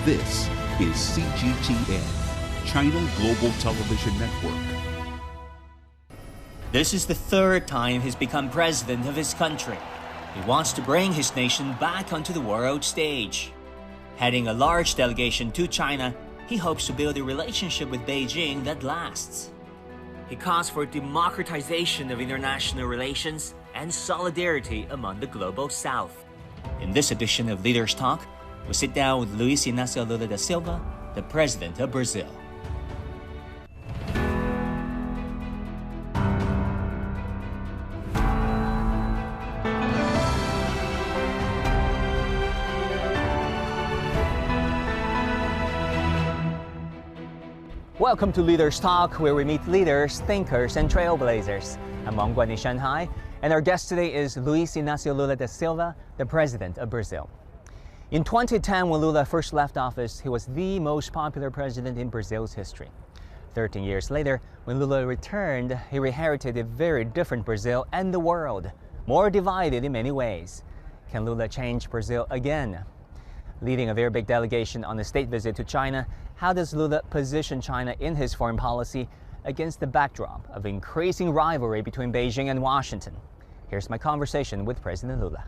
This is CGTN, China Global Television Network. This is the third time he's become president of his country. He wants to bring his nation back onto the world stage. Heading a large delegation to China, he hopes to build a relationship with Beijing that lasts. He calls for democratization of international relations and solidarity among the global South. In this edition of Leaders Talk, we sit down with Luiz Inácio Lula da Silva, the President of Brazil. Welcome to Leaders Talk, where we meet leaders, thinkers, and trailblazers. I'm Wang Guan in Shanghai, and our guest today is Luiz Inácio Lula da Silva, the President of Brazil. In 2010, when Lula first left office, he was the most popular president in Brazil's history. 13 years later, when Lula returned, he inherited a very different Brazil and the world, more divided in many ways. Can Lula change Brazil again? Leading a very big delegation on a state visit to China, how does Lula position China in his foreign policy against the backdrop of increasing rivalry between Beijing and Washington? Here's my conversation with President Lula.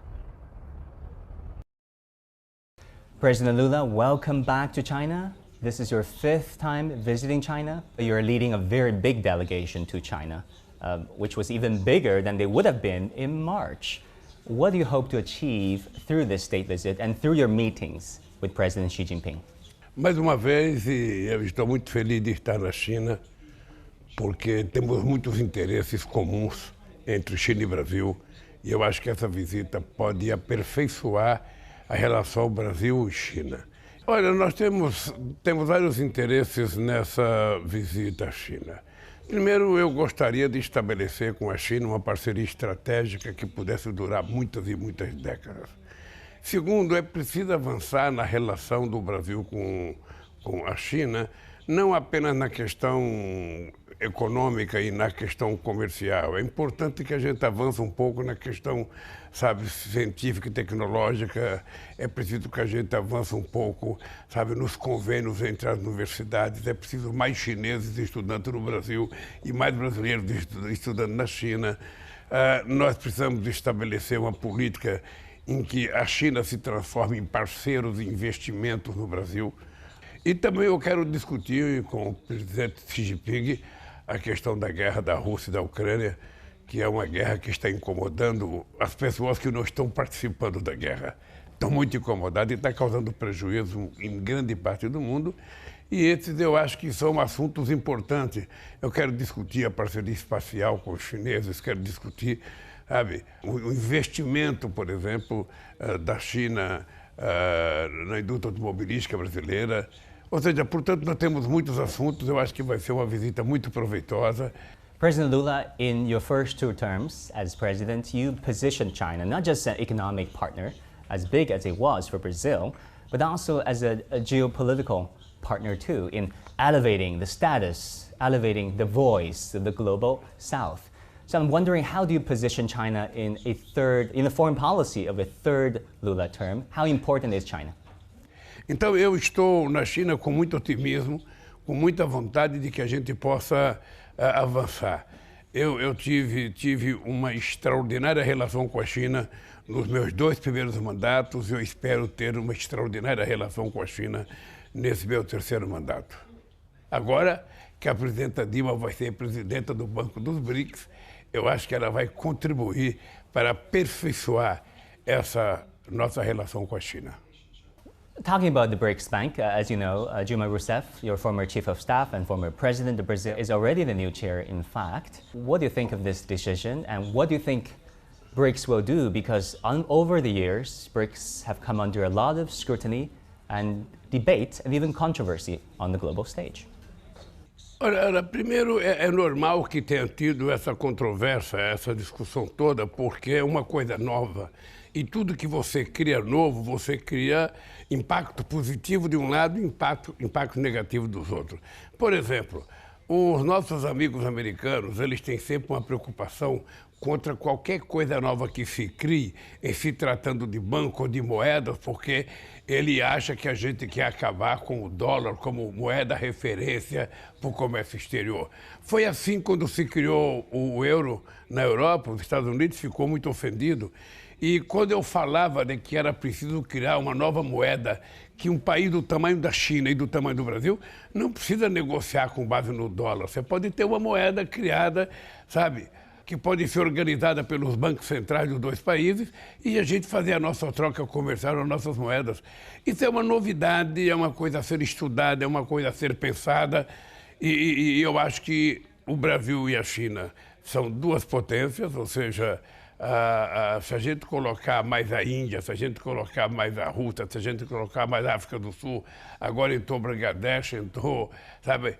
President Lula, welcome back to China. This is your fifth time visiting China. You're leading a very big delegation to China, which was even bigger than they would have been in March. What do you hope to achieve through this state visit and through your meetings with President Xi Jinping? Mais uma vez, eu estou muito feliz de estar na China, porque temos muitos interesses comuns entre China e Brasil, e eu acho que essa visita pode aperfeiçoar a relação Brasil e China. Olha, nós temos vários interesses nessa visita à China. Primeiro, eu gostaria de estabelecer com a China uma parceria estratégica que pudesse durar muitas e muitas décadas. Segundo, é preciso avançar na relação do Brasil com a China, não apenas na questão econômica e na questão comercial. É importante que a gente avance um pouco na questão, científica e tecnológica. É preciso que a gente avance um pouco, nos convênios entre as universidades. É preciso mais chineses estudando no Brasil e mais brasileiros estudando na China. Nós precisamos estabelecer uma política em que a China se transforme em parceiro de investimentos no Brasil. E também eu quero discutir com o presidente Xi Jinping a questão da guerra da Rússia e da Ucrânia, que é uma guerra que está incomodando as pessoas que não estão participando da guerra. Estão muito incomodadas e está causando prejuízo em grande parte do mundo. E esses eu acho que são assuntos importantes. Eu quero discutir a parceria espacial com os chineses, quero discutir o investimento, por exemplo, da China na indústria automobilística brasileira. Ou seja, portanto, nós temos muitos assuntos. Eu acho que vai ser uma visita muito proveitosa. President Lula, in your first two terms as president, you positioned China not just an economic partner, as big as it was for Brazil, but also as a geopolitical partner too, in elevating the status, elevating the voice of the global South. So I'm wondering, how do you position China in the foreign policy of a third Lula term? How important is China? Então, eu estou na China com muito otimismo, com muita vontade de que a gente possa avançar. Eu tive uma extraordinária relação com a China nos meus dois primeiros mandatos. Eu espero ter uma extraordinária relação com a China nesse meu terceiro mandato. Agora que a presidenta Dilma vai ser presidenta do Banco dos BRICS, eu acho que ela vai contribuir para aperfeiçoar essa nossa relação com a China. Talking about the BRICS Bank, as you know, Dilma Rousseff, your former chief of staff and former president of Brazil, is already the new chair, in fact. What do you think of this decision, and what do you think BRICS will do? Because over the years, BRICS have come under a lot of scrutiny and debate and even controversy on the global stage. Olha, primeiro, é normal que tenha tido essa controvérsia, essa discussão toda, porque é uma coisa nova. E tudo que você cria novo, você cria impacto positivo de um lado e impacto negativo dos outros. Por exemplo, Os nossos amigos americanos, eles têm sempre uma preocupação contra qualquer coisa nova que se crie em se tratando de banco ou de moedas, porque ele acha que a gente quer acabar com o dólar como moeda referência para o comércio exterior. Foi assim quando se criou o euro na Europa, os Estados Unidos ficou muito ofendido. E quando eu falava de que era preciso criar uma nova moeda, que um país do tamanho da China e do tamanho do Brasil não precisa negociar com base no dólar. Você pode ter uma moeda criada, sabe, que pode ser organizada pelos bancos centrais dos dois países e a gente fazer a nossa troca comercial, as nossas moedas. Isso é uma novidade, é uma coisa a ser estudada, é uma coisa a ser pensada e eu acho que o Brasil e a China são duas potências, ou seja, se a gente colocar mais a Índia, se a gente colocar mais a Rússia, se a gente colocar mais a África do Sul, agora entrou Bangladesh, entrou, sabe,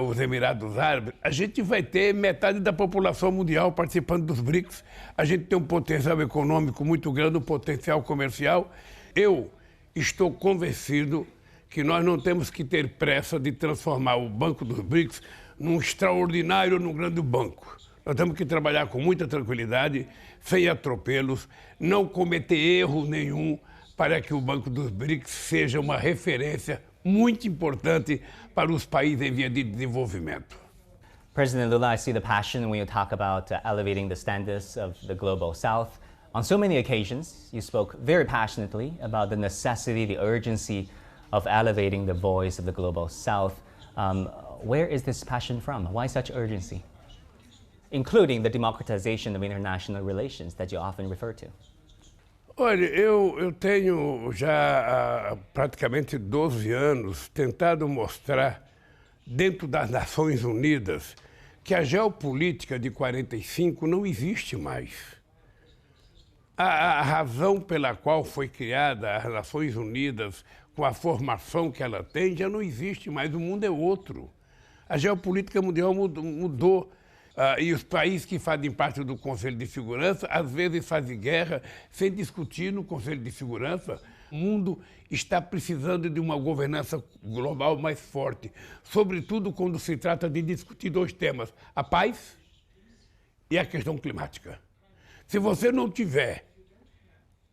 os Emirados Árabes, a gente vai ter metade da população mundial participando dos BRICS. A gente tem um potencial econômico muito grande, um potencial comercial. Eu estou convencido que nós não temos que ter pressa de transformar o Banco dos BRICS num extraordinário, num grande banco. Nós temos que trabalhar com muita tranquilidade, sem atropelos, não cometer erro nenhum para que o Banco dos BRICS seja uma referência muito importante para os países em via de desenvolvimento. President Lula, I see the passion when you talk about elevating the standards of the global south. On so many occasions, you spoke very passionately about the necessity, the urgency of elevating the voice of the global south. Where is this passion from? Why such urgency? Including the democratization of international relations that you often refer to. Olha, eu tenho já há praticamente 12 anos tentado mostrar dentro das Nações Unidas que a geopolítica de 45 não existe mais. A razão pela qual foi criada as Nações Unidas, com a formação que ela tem, já não existe mais, o mundo é outro. A geopolítica mundial mudou. E os países que fazem parte do Conselho de Segurança, às vezes fazem guerra sem discutir no Conselho de Segurança. O mundo está precisando de uma governança global mais forte, sobretudo quando se trata de discutir dois temas, a paz e a questão climática. Se você não tiver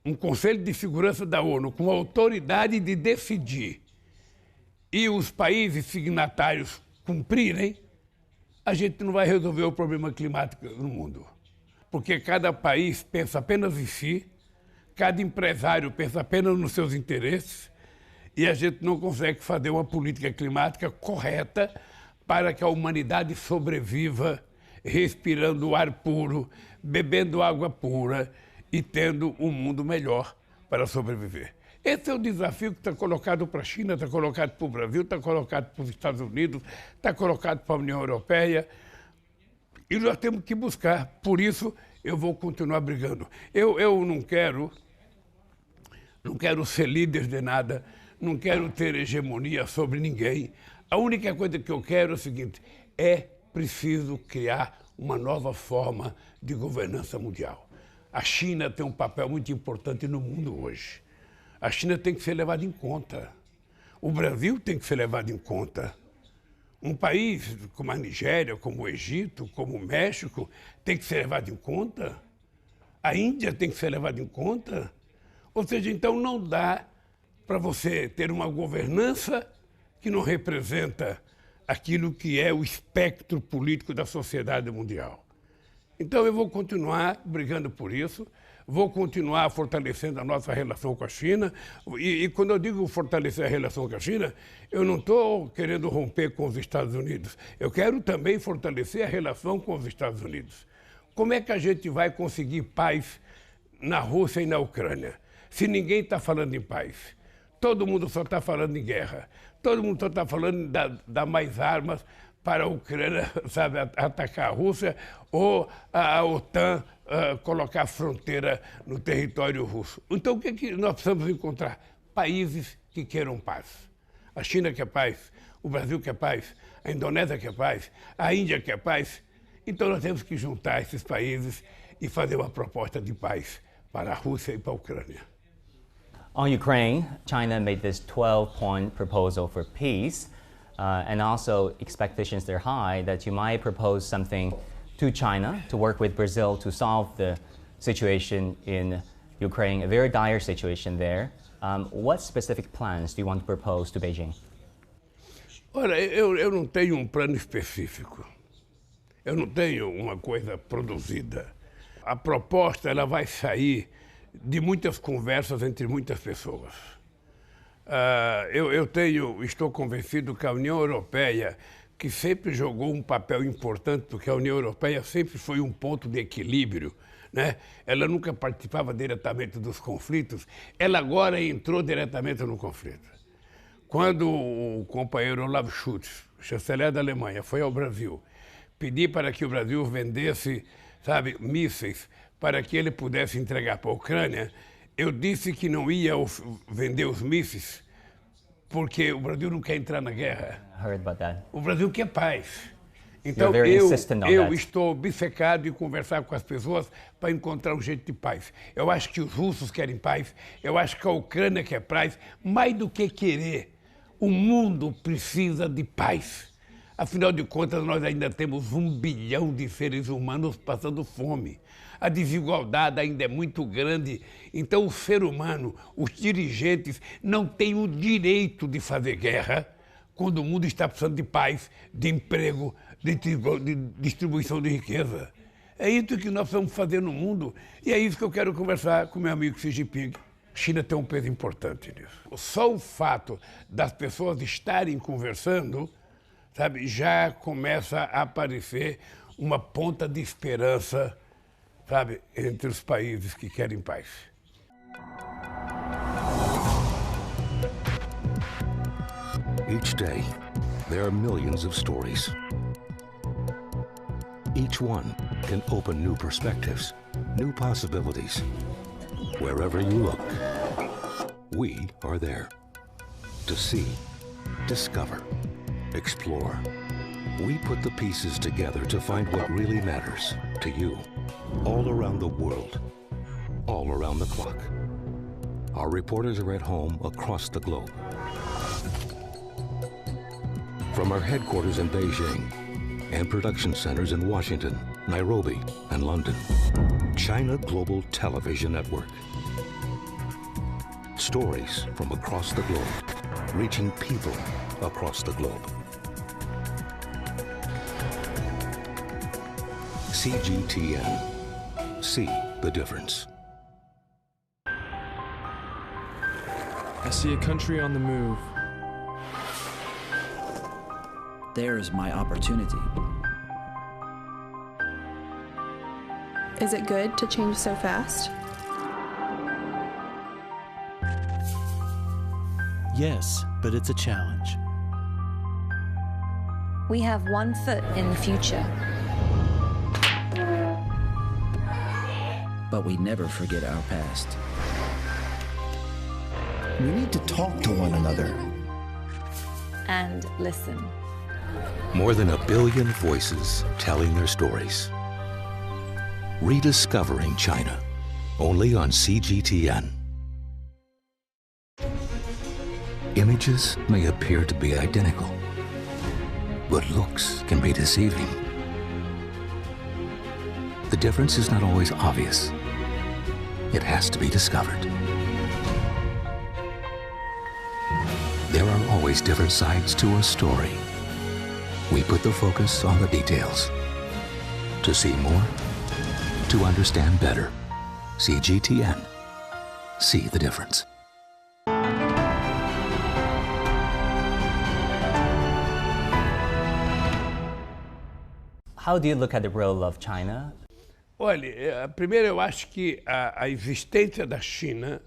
um Conselho de Segurança da ONU com a autoridade de decidir e os países signatários cumprirem, a gente não vai resolver o problema climático no mundo. Porque cada país pensa apenas em si, cada empresário pensa apenas nos seus interesses e a gente não consegue fazer uma política climática correta para que a humanidade sobreviva respirando ar puro, bebendo água pura e tendo um mundo melhor para sobreviver. Esse é o desafio que está colocado para a China, está colocado para o Brasil, está colocado para os Estados Unidos, está colocado para a União Europeia. E nós temos que buscar. Por isso, eu vou continuar brigando. Eu não quero ser líder de nada, não quero ter hegemonia sobre ninguém. A única coisa que eu quero é o seguinte, é preciso criar uma nova forma de governança mundial. A China tem um papel muito importante no mundo hoje. A China tem que ser levada em conta. O Brasil tem que ser levado em conta. Um país como a Nigéria, como o Egito, como o México, tem que ser levado em conta. A Índia tem que ser levada em conta. Ou seja, então não dá para você ter uma governança que não representa aquilo que é o espectro político da sociedade mundial. Então eu vou continuar brigando por isso. Vou continuar fortalecendo a nossa relação com a China. E quando eu digo fortalecer a relação com a China, eu não estou querendo romper com os Estados Unidos. Eu quero também fortalecer a relação com os Estados Unidos. Como é que a gente vai conseguir paz na Rússia e na Ucrânia, se ninguém está falando em paz? Todo mundo só está falando em guerra. Todo mundo só está falando de dar mais armas para a Ucrânia, sabe, atacar a Rússia, ou a OTAN colocar a fronteira no território russo. Então, o que nós precisamos encontrar? Países que queiram paz. A China quer paz, o Brasil quer paz, a Indonésia quer paz, a Índia quer paz. Então, nós temos que juntar esses países e fazer uma proposta de paz para a Rússia e para a Ucrânia. On Ukraine, China made this 12-point proposal for peace. and also expectations are high that you might propose something to China to work with Brazil to solve the situation in Ukraine, a very dire situation there. What specific plans do you want to propose to Beijing? Olha, eu não tenho um plano específico. Eu não tenho uma coisa produzida. A proposta ela vai sair de muitas conversas entre muitas pessoas. Estou convencido que a União Europeia, que sempre jogou um papel importante, porque a União Europeia sempre foi um ponto de equilíbrio, né? Ela nunca participava diretamente dos conflitos, ela agora entrou diretamente no conflito. Quando o companheiro Olaf Scholz, chanceler da Alemanha, foi ao Brasil, pedir para que o Brasil vendesse, sabe, mísseis para que ele pudesse entregar para a Ucrânia, eu disse que não ia vender os mísseis porque o Brasil não quer entrar na guerra. I heard about that. O Brasil quer paz. Então eu estou obcecado em conversar com as pessoas para encontrar um jeito de paz. Eu acho que os russos querem paz, eu acho que a Ucrânia quer paz, mais do que querer. O mundo precisa de paz. Afinal de contas, nós ainda temos 1 bilhão de seres humanos passando fome. A desigualdade ainda é muito grande. Então, o ser humano, os dirigentes, não têm o direito de fazer guerra quando o mundo está precisando de paz, de emprego, de distribuição de riqueza. É isso que nós vamos fazer no mundo e é isso que eu quero conversar com meu amigo Xi Jinping. A China tem um peso importante nisso. Só o fato das pessoas estarem conversando, sabe, já começa a aparecer uma ponta de esperança, sabe, entre os países que querem paz. Each day, there are millions of stories. Each one can open new perspectives, new possibilities. Wherever you look, we are there to see, discover, explore. We put the pieces together to find what really matters to you, all around the world, all around the clock. Our reporters are at home across the globe. From our headquarters in Beijing and production centers in Washington, Nairobi, and London, China Global Television Network. Stories from across the globe, reaching people across the globe. CGTN. See the difference. I see a country on the move. There is my opportunity. Is it good to change so fast? Yes, but it's a challenge. We have one foot in the future. But we never forget our past. We need to talk to one another. And listen. More than 1 billion voices telling their stories. Rediscovering China, only on CGTN. Images may appear to be identical, but looks can be deceiving. The difference is not always obvious. It has to be discovered. There are always different sides to a story. We put the focus on the details. To see more, to understand better. CGTN. See the difference. How do you look at the role of China? Olha, primeiro eu acho que a existência da China,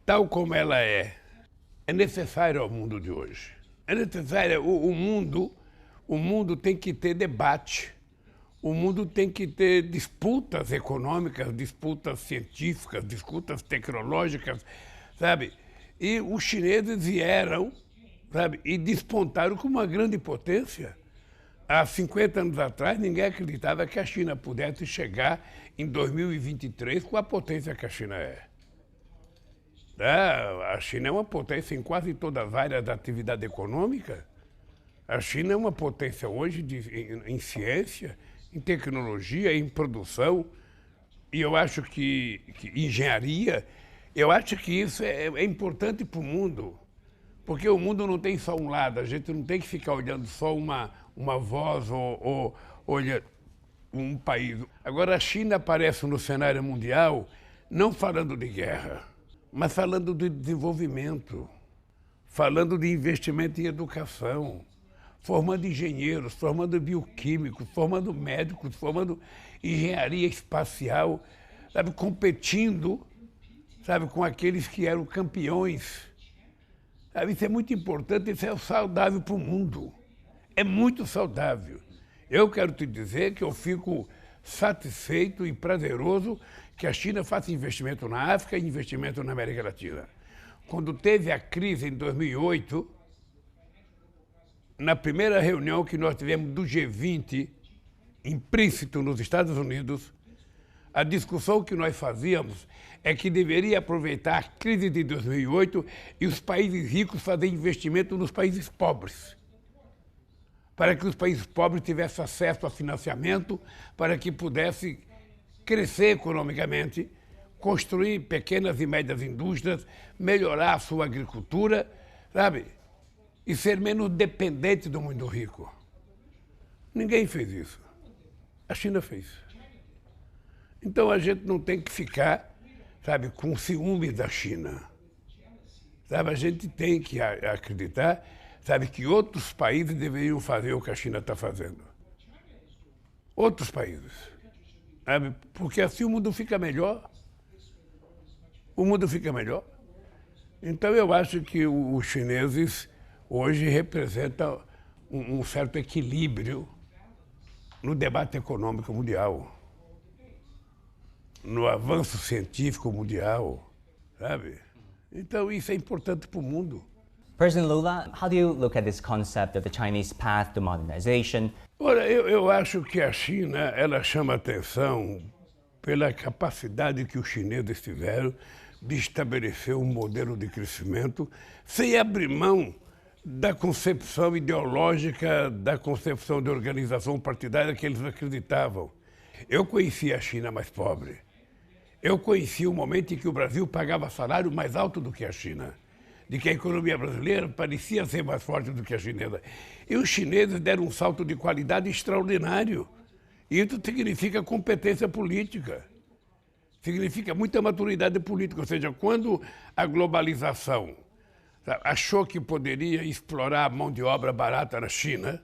tal como ela é necessária ao mundo de hoje. É necessária. O mundo tem que ter debate. O mundo tem que ter disputas econômicas, disputas científicas, disputas tecnológicas, sabe? E os chineses vieram, sabe, e despontaram como uma grande potência. Há 50 anos atrás, ninguém acreditava que a China pudesse chegar em 2023 com a potência que a China é. A China é uma potência em quase todas as áreas da atividade econômica. A China é uma potência hoje em ciência, em tecnologia, em produção, e eu acho que engenharia, eu acho que isso é importante para o mundo, porque o mundo não tem só um lado, a gente não tem que ficar olhando só uma voz ou olha um país. Agora, a China aparece no cenário mundial não falando de guerra, mas falando de desenvolvimento, falando de investimento em educação, formando engenheiros, formando bioquímicos, formando médicos, formando engenharia espacial, sabe, competindo, sabe, com aqueles que eram campeões. Sabe, isso é muito importante, isso é saudável para o mundo. É muito saudável. Eu quero te dizer que eu fico satisfeito e prazeroso que a China faça investimento na África e investimento na América Latina. Quando teve a crise em 2008, na primeira reunião que nós tivemos do G20, em Princeton, nos Estados Unidos, a discussão que nós fazíamos é que deveria aproveitar a crise de 2008 e os países ricos fazerem investimento nos países pobres, para que os países pobres tivessem acesso a financiamento, para que pudessem crescer economicamente, construir pequenas e médias indústrias, melhorar a sua agricultura, sabe? E ser menos dependente do mundo rico. Ninguém fez isso. A China fez. Então a gente não tem que ficar, sabe, com ciúme da China. Sabe, a gente tem que acreditar, sabe, que outros países deveriam fazer o que a China está fazendo. Outros países. Sabe? Porque assim o mundo fica melhor. O mundo fica melhor. Então eu acho que os chineses hoje representam um certo equilíbrio no debate econômico mundial, no avanço científico mundial, sabe? Então isso é importante para o mundo. President Lula, how do you look at this concept of the Chinese path to modernization? Olha, eu acho que a China, ela chama atenção pela capacidade que os chineses tiveram de estabelecer um modelo de crescimento sem abrir mão da concepção ideológica, da concepção de organização partidária que eles acreditavam. Eu conheci a China mais pobre. Eu conheci o momento em que o Brasil pagava salário mais alto do que a China, de que a economia brasileira parecia ser mais forte do que a chinesa. E os chineses deram um salto de qualidade extraordinário. E isso significa competência política, significa muita maturidade política. Ou seja, quando a globalização achou que poderia explorar a mão de obra barata na China,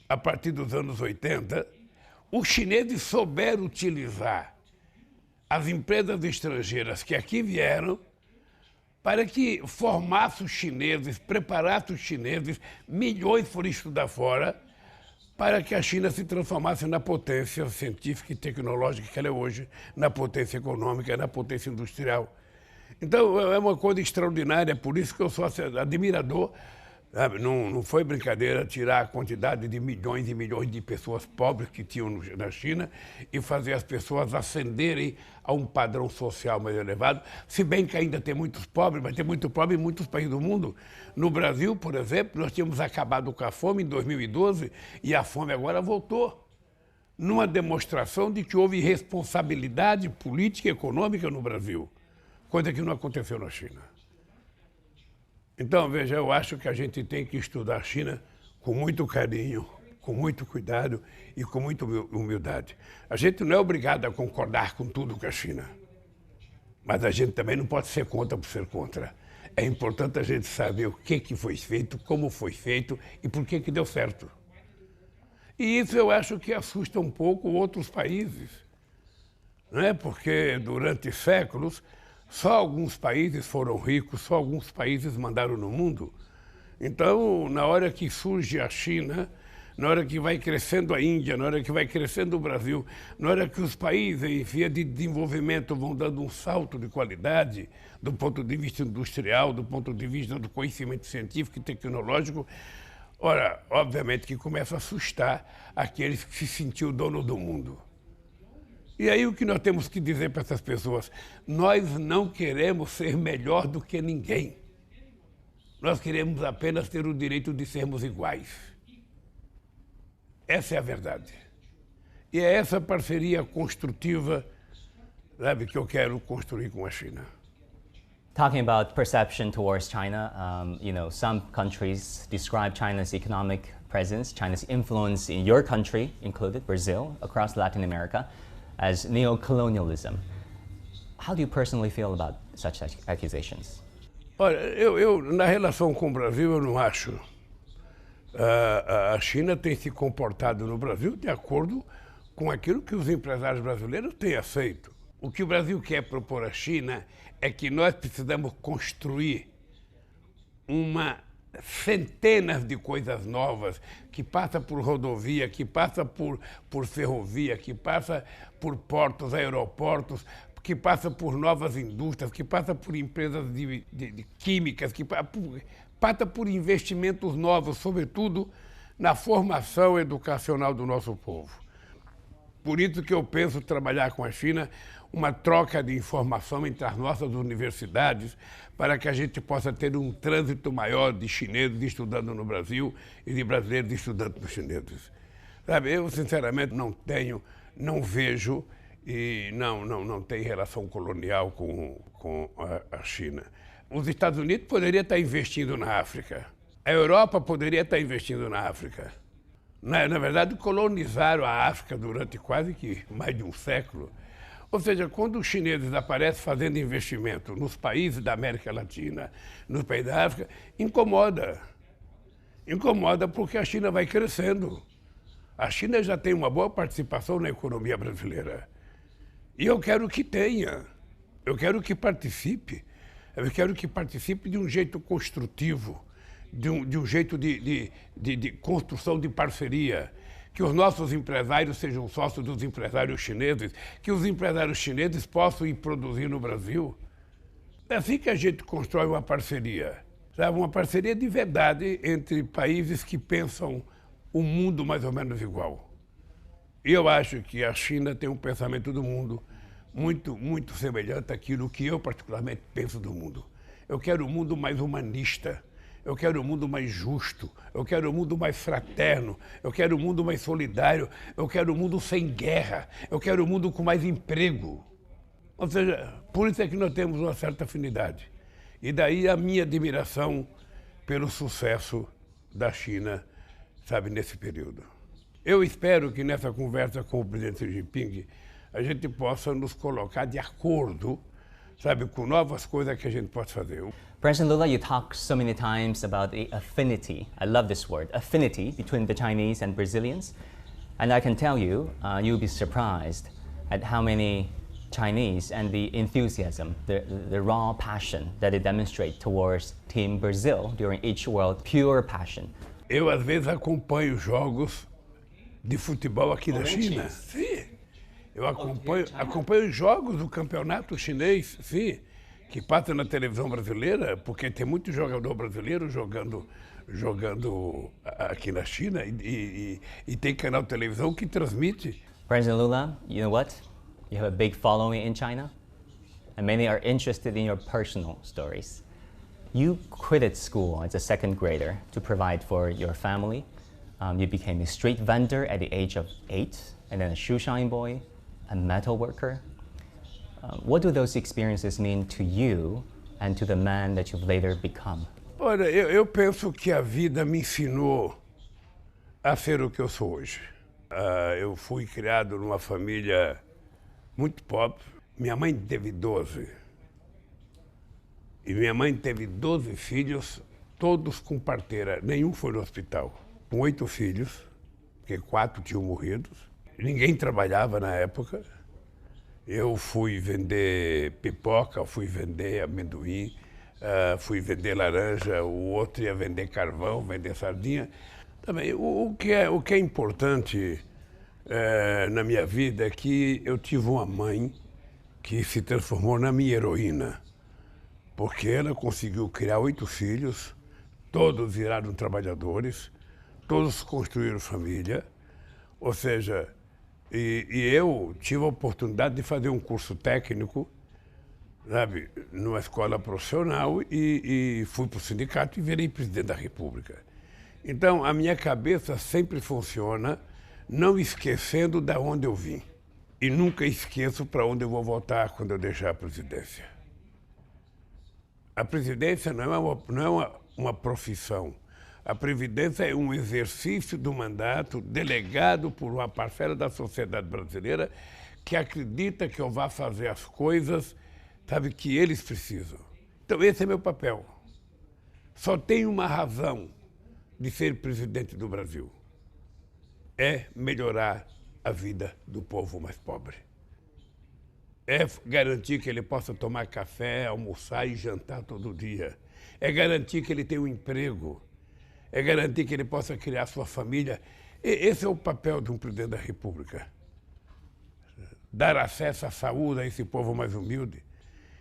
a partir dos anos 80, os chineses souberam utilizar as empresas estrangeiras que aqui vieram para que formasse os chineses, preparasse os chineses, milhões foram estudar fora, para que a China se transformasse na potência científica e tecnológica que ela é hoje, na potência econômica, na potência industrial. Então, é uma coisa extraordinária, por isso que eu sou admirador. Sabe? Não foi brincadeira tirar a quantidade de milhões e milhões de pessoas pobres que tinham na China e fazer as pessoas ascenderem a um padrão social mais elevado, se bem que ainda tem muitos pobres, mas tem muito pobre em muitos países do mundo. No Brasil, por exemplo, nós tínhamos acabado com a fome em 2012 e a fome agora voltou, numa demonstração de que houve responsabilidade política e econômica no Brasil, coisa que não aconteceu na China. Então, veja, eu acho que a gente tem que estudar a China com muito carinho, com muito cuidado e com muita humildade. A gente não é obrigado a concordar com tudo com a China, mas a gente também não pode ser contra por ser contra. É importante a gente saber o que foi feito, como foi feito e por que deu certo. E isso eu acho que assusta um pouco outros países, não é? Porque durante séculos só alguns países foram ricos, só alguns países mandaram no mundo. Então, na hora que surge a China, na hora que vai crescendo a Índia, na hora que vai crescendo o Brasil, na hora que os países em via de desenvolvimento vão dando um salto de qualidade, do ponto de vista industrial, do ponto de vista do conhecimento científico e tecnológico, ora, obviamente que começa a assustar aqueles que se sentiam dono do mundo. E aí o que nós temos que dizer para essas pessoas? Nós não queremos ser melhor do que ninguém. Nós queremos apenas ter o direito de sermos iguais. Essa é a verdade. E é essa parceria construtiva, sabe, que eu quero construir com a China. Talking about perception towards China, some countries describe China's economic presence, China's influence in your country, included Brazil, across Latin America, as neo-colonialism. How do you personally feel about such accusations? Olha, eu na relação com o Brasil, eu não acho. A China tem se comportado no Brasil de acordo com aquilo que os empresários brasileiros têm aceito. O que o Brasil quer propor à China é que nós precisamos construir centenas de coisas novas, que passa por rodovia, que passa por ferrovia, que passa por portos, aeroportos, que passa por novas indústrias, que passa por empresas de químicas, que passa por investimentos novos, sobretudo na formação educacional do nosso povo. Por isso que eu penso trabalhar com a China uma troca de informação entre as nossas universidades para que a gente possa ter um trânsito maior de chineses estudando no Brasil e de brasileiros estudando nos chineses. Sabe, eu sinceramente não vejo e não tem relação colonial com a China. Os Estados Unidos poderiam estar investindo na África. A Europa poderia estar investindo na África. Na verdade, colonizaram a África durante quase que mais de um século. Ou seja, quando os chineses aparecem fazendo investimento nos países da América Latina, nos países da África, incomoda. Incomoda porque a China vai crescendo. A China já tem uma boa participação na economia brasileira. E eu quero que tenha. Eu quero que participe. Eu quero que participe de um jeito construtivo, de um jeito de construção de parceria. Que os nossos empresários sejam sócios dos empresários chineses, que os empresários chineses possam ir produzir no Brasil. É assim que a gente constrói uma parceria, sabe? Uma parceria de verdade entre países que pensam o mundo mais ou menos igual. E eu acho que a China tem um pensamento do mundo muito semelhante àquilo que eu particularmente penso do mundo. Eu quero um mundo mais humanista. Eu quero um mundo mais justo, eu quero um mundo mais fraterno, eu quero um mundo mais solidário, eu quero um mundo sem guerra, eu quero um mundo com mais emprego. Ou seja, por isso é que nós temos uma certa afinidade. E daí a minha admiração pelo sucesso da China, sabe, nesse período. Eu espero que nessa conversa com o presidente Xi Jinping a gente possa nos colocar de acordo, sabe, com novas coisas que a gente pode fazer. President Lula, you talk so many times about the affinity, I love this word, affinity between the Chinese and Brazilians. And I can tell you, you'll be surprised at how many Chinese and the enthusiasm, the raw passion that they demonstrate towards Team Brazil during each World, pure passion. Eu, às vezes, acompanho jogos de futebol aqui na China. Sim. Eu acompanho jogos do campeonato chinês, sim, que passa na televisão brasileira, porque tem muito jogador brasileiro jogando aqui na China e tem canal de televisão que transmite. President Lula, you know what? You have a big following in China, and many are interested in your personal stories. You quitted school as a second grader to provide for your family. You became a street vendor at the age of 8, and then a shoe shine boy, a metal worker. What do those experiences mean to you and to the man that you've later become? Olha, eu penso que a vida me ensinou a ser o que eu sou hoje. Eu fui criado numa família muito pobre. Minha mãe teve 12. E minha mãe teve 12 filhos, todos com parteira. Nenhum foi no hospital. Com 8 filhos, porque 4 tinham morrido. Ninguém trabalhava na época. Eu fui vender pipoca, fui vender amendoim, fui vender laranja, o outro ia vender carvão, vender sardinha. Também, o que é importante na minha vida é que eu tive uma mãe que se transformou na minha heroína, porque ela conseguiu criar 8 filhos, todos viraram trabalhadores, todos construíram família, ou seja, e eu tive a oportunidade de fazer um curso técnico, sabe, numa escola profissional e fui para o sindicato e virei presidente da República. Então, a minha cabeça sempre funciona não esquecendo da onde eu vim. E nunca esqueço para onde eu vou voltar quando eu deixar a presidência. A presidência não é uma profissão. A presidência é um exercício do mandato delegado por uma parcela da sociedade brasileira que acredita que eu vá fazer as coisas, sabe, que eles precisam. Então esse é meu papel. Só tem uma razão de ser presidente do Brasil. É melhorar a vida do povo mais pobre. É garantir que ele possa tomar café, almoçar e jantar todo dia. É garantir que ele tenha um emprego. É garantir que ele possa criar sua família. Esse é o papel de um presidente da República. Dar acesso à saúde a esse povo mais humilde.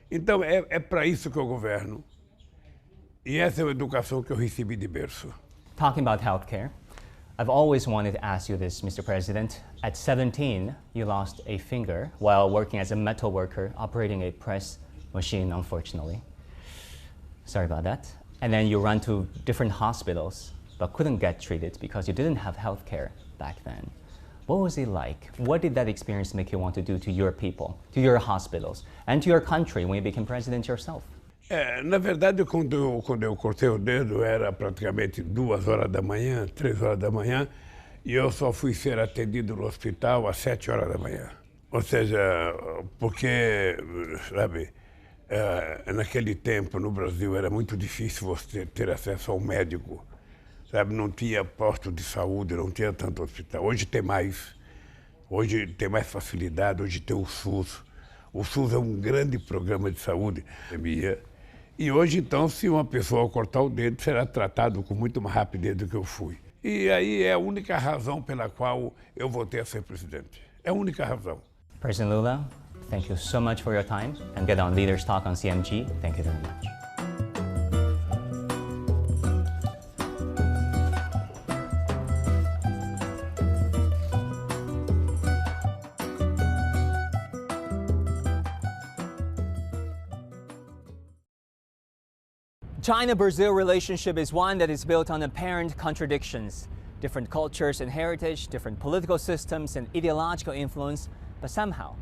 Então, é para isso que eu governo. E essa é a educação que eu recebi de berço. Talking about healthcare, I've always wanted to ask you this, Mr. President. At 17, you lost a finger while working as a metal worker operating a press machine, unfortunately. Sorry about that. And then you ran to different hospitals but couldn't get treated because you didn't have healthcare back then. What was it like? What did that experience make you want to do to your people, to your hospitals, and to your country when you became president yourself? Na verdade, quando eu cortei o dedo, era praticamente 2 horas da manhã, 3 horas da manhã, e eu só fui ser atendido no hospital às 7 horas da manhã. Ou seja, porque, sabe, naquele tempo no Brasil era muito difícil você ter acesso a um médico, sabe? Não tinha posto de saúde, não tinha tanto hospital. Hoje tem mais facilidade, hoje tem o SUS. O SUS é um grande programa de saúde. E hoje, então, se uma pessoa cortar o dedo, será tratado com muito mais rapidez do que eu fui. E aí é a única razão pela qual eu voltei a ser presidente. É a única razão. President Lula, thank you so much for your time and get on Leaders Talk on CMG. Thank you very much. China-Brazil relationship is one that is built on apparent contradictions. Different cultures and heritage, different political systems and ideological influence, but somehow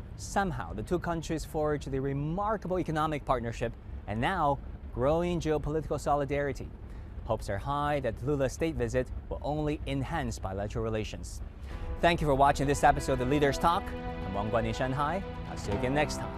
the two countries forged a remarkable economic partnership and now growing geopolitical solidarity. Hopes are high that Lula's state visit will only enhance bilateral relations. Thank you for watching this episode of Leaders Talk. I'm Wang Guan in Shanghai. I'll see you again next time.